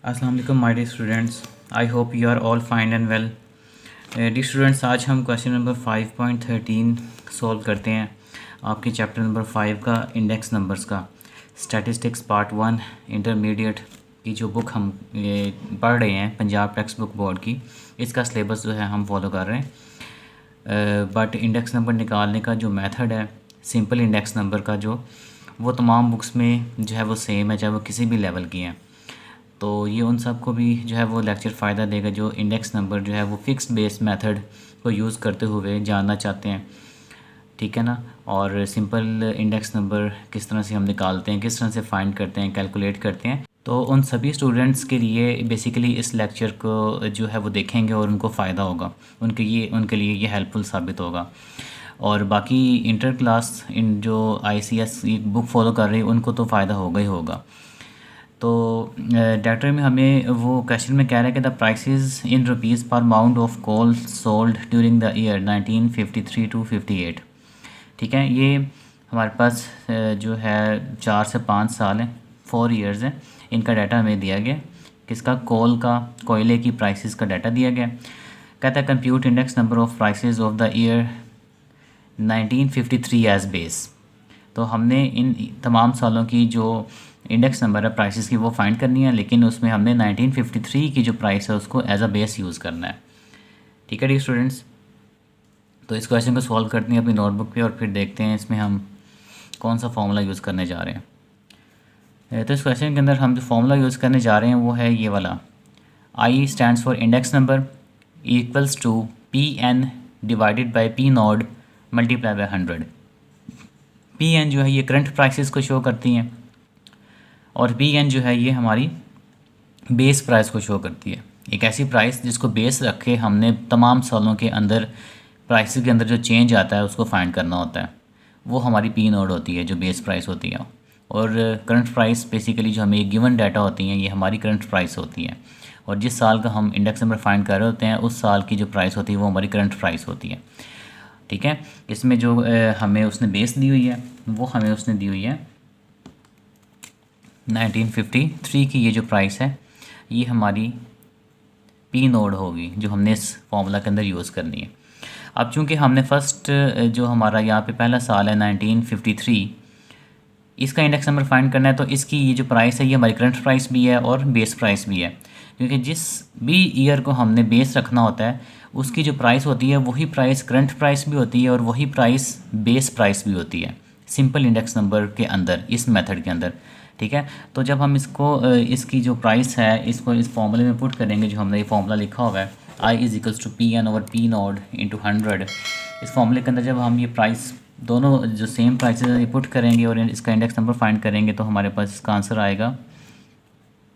अस्सलाम वालेकुम my dear students. I hope you are all fine and well. Dear students, आज हम question number 5.13 solve करते हैं आपके चैप्टर नंबर 5 का इंडेक्स नंबर्स का स्टैटिस्टिक्स पार्ट 1 इंटरमीडिएट की जो बुक हम पढ़ रहे हैं पंजाब टेक्स्ट बुक बोर्ड की। इसका सिलेबस जो है हम फॉलो कर रहे हैं। बट इंडेक्स नंबर निकालने का जो मेथड है, सिंपल इंडेक्स नंबर का वो तमाम बुक्स में जो है वो सेम है, चाहे वो किसी भी लेवल की हैं। तो ये उन सब को भी जो है वो लेक्चर फ़ायदा देगा जो इंडेक्स नंबर जो है वो फ़िक्स्ड बेस मेथड को यूज़ करते हुए जानना चाहते हैं, ठीक है ना। और सिंपल इंडेक्स नंबर किस तरह से हम निकालते हैं, किस तरह से फाइंड करते हैं, कैलकुलेट करते हैं, तो उन सभी स्टूडेंट्स के लिए बेसिकली इस लेक्चर को जो है वो देखेंगे और उनको फ़ायदा होगा, उनके लिए ये हेल्पफुल साबित होगा। और बाकी इंटर क्लास इन जो ICS बुक फॉलो कर रही है उनको तो फ़ायदा होगा ही होगा। तो डाटा में हमें वो क्वेश्चन में कह रहा है कि the prices in rupees per amount of coal sold during the year 1953 to 58। ठीक है, ये हमारे पास जो है 4 से 5 साल हैं, 4 ईयर्स हैं। इनका डाटा हमें दिया गया, किसका, कोयले की प्राइसेस का डाटा दिया गया। कहता है compute index number of prices of the year 1953 as base. तो हमने इन तमाम सालों की जो इंडेक्स नंबर है प्राइसेस की वो फाइंड करनी है, लेकिन उसमें हमने 1953 की जो प्राइस है उसको एज अ बेस यूज़ करना है। ठीक है डी स्टूडेंट्स, तो इस क्वेश्चन को सॉल्व करते हैं अपनी नोटबुक पे और फिर देखते हैं इसमें हम कौन सा फॉर्मूला यूज़ करने जा रहे हैं। तो इस क्वेश्चन के अंदर हम जो फॉर्मूला यूज़ करने जा रहे हैं वो है ये वाला, I stands for index number equals to PN divided by P nought multiply by 100। PN जो है ये करंट प्राइसेस को शो करती हैं और PN जो है ये हमारी बेस प्राइस को शो करती है। एक ऐसी प्राइस जिसको बेस रख के हमने तमाम सालों के अंदर प्राइसेस के अंदर जो चेंज आता है उसको फाइंड करना होता है, वो हमारी P नोड होती है जो बेस प्राइस होती है। और करंट प्राइस बेसिकली जो हमें गिवन डाटा होती हैं ये हमारी करंट प्राइस होती हैं, और जिस साल का हम इंडेक्स नंबर फाइंड कर रहे होते हैं उस साल की जो प्राइस होती है वो हमारी करंट प्राइस होती है। ठीक है, इसमें जो हमें उसने बेस दी हुई है वो हमें उसने दी हुई है 1953 की। ये जो प्राइस है ये हमारी P नोड होगी जो हमने इस फॉर्मूला के अंदर यूज़ करनी है। अब चूंकि हमने फर्स्ट जो हमारा यहाँ पे पहला साल है 1953, इसका इंडेक्स नंबर फाइंड करना है, तो इसकी ये जो प्राइस है ये हमारी करंट प्राइस भी है और बेस प्राइस भी है, क्योंकि जिस भी ईयर को हमने बेस रखना होता है उसकी जो प्राइस होती है वही प्राइस करंट प्राइस भी होती है और वही प्राइस बेस प्राइस भी होती है सिंपल इंडेक्स नंबर के अंदर, इस मेथड के अंदर। ठीक है, तो जब हम इसकी जो प्राइस है इसको इस फॉर्मूले में पुट करेंगे, जो हमने ये फॉर्मूला लिखा हुआ है I is equals to PN over P nought into 100, इस फॉर्मूले के अंदर जब हम ये प्राइस दोनों जो सेम प्राइसेस ये पुट करेंगे और इसका इंडेक्स नंबर फाइंड करेंगे तो हमारे पास इसका आंसर आएगा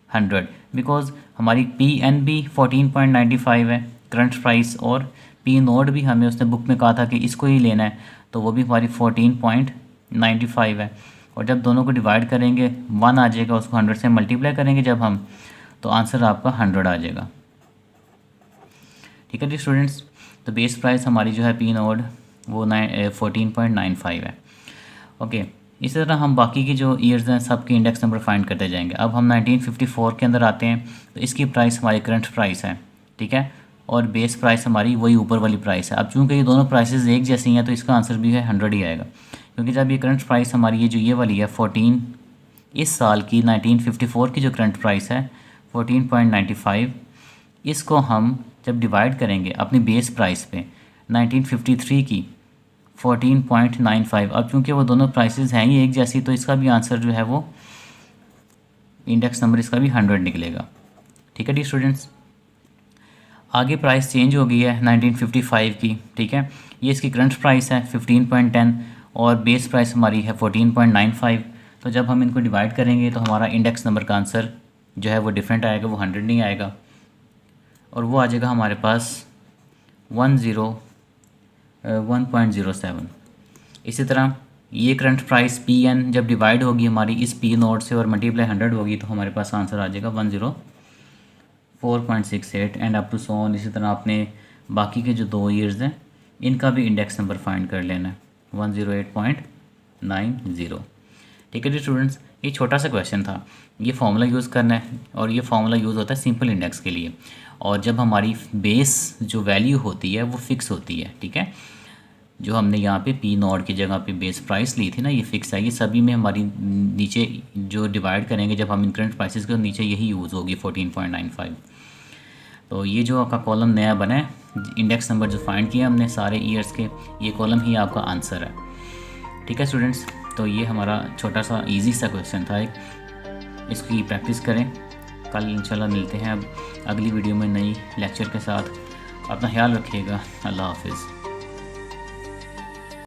100, बिकॉज हमारी PN भी 14.95 है करंट प्राइस, और P नोड भी हमें उसने बुक में कहा था कि इसको ही लेना है, तो वो भी हमारी 14.95 है। और जब दोनों को डिवाइड करेंगे 1 आ जाएगा, उसको 100 से मल्टीप्लाई करेंगे जब हम, तो आंसर आपका 100 आ जाएगा। ठीक है जी स्टूडेंट्स, तो बेस प्राइस हमारी जो है P नोड वो 14.95 है। ओके, इसी तरह हम बाकी की जो ईयर्स हैं सबके इंडेक्स नंबर फाइंड करते जाएंगे। अब हम 1954 के अंदर आते हैं, तो इसकी प्राइस हमारी करंट प्राइस है, ठीक है, और बेस प्राइस हमारी वही ऊपर वाली प्राइस है। अब चूंकि ये दोनों प्राइसेस एक जैसी हैं तो इसका आंसर भी है 100 ही आएगा, क्योंकि जब ये करंट प्राइस हमारी ये वाली है 14, इस साल की 1954 की जो करंट प्राइस है 14.95, इसको हम जब डिवाइड करेंगे अपनी बेस प्राइस पे 1953 की 14.95, अब चूंकि वो दोनों प्राइसेस हैं ही एक जैसी तो इसका भी आंसर जो है वो इंडेक्स नंबर इसका भी 100 निकलेगा। ठीक है डी स्टूडेंट्स, आगे प्राइस चेंज हो गई है 1955 की। ठीक है, ये इसकी करंट प्राइस है 15.10 और बेस प्राइस हमारी है 14.95, तो जब हम इनको डिवाइड करेंगे तो हमारा इंडेक्स नंबर का आंसर जो है वो डिफरेंट आएगा, वो 100 नहीं आएगा, और वो आ जाएगा हमारे पास 1.07। इसी तरह ये करंट प्राइस PN जब डिवाइड होगी हमारी इस P नोड से और मल्टीप्लाई 100 होगी तो हमारे पास आंसर आ जाएगा 104.68 and up to so on. इसी तरह आपने बाकी के जो 2 ईयर्स हैं इनका भी इंडेक्स नंबर फाइंड कर लेना है 108.90। ठीक है जी स्टूडेंट्स, ये छोटा सा क्वेश्चन था। ये फार्मूला यूज़ करना है और ये फार्मूला यूज़ होता है सिंपल इंडेक्स के लिए, और जब हमारी बेस जो वैल्यू होती है वो फिक्स होती है, ठीक है। जो हमने यहाँ पे पी नॉट की जगह पे बेस प्राइस ली थी ना, ये फिक्स है। ये सभी में हमारी नीचे जो डिवाइड करेंगे जब हम इंक्रेंट प्राइसेस के, नीचे यही यूज़ होगी 14.95। तो ये जो आपका कॉलम नया बना है, इंडेक्स नंबर जो फाइंड किए हमने सारे ईयर्स के, ये कॉलम ही आपका आंसर है, ठीक है स्टूडेंट्स। तो ये हमारा छोटा सा इजी सा क्वेश्चन था एक, इसकी प्रैक्टिस करें। कल इंशाल्लाह मिलते हैं अब अगली वीडियो में नई लेक्चर के साथ। अपना ख्याल रखिएगा। अल्लाह हाफिज़।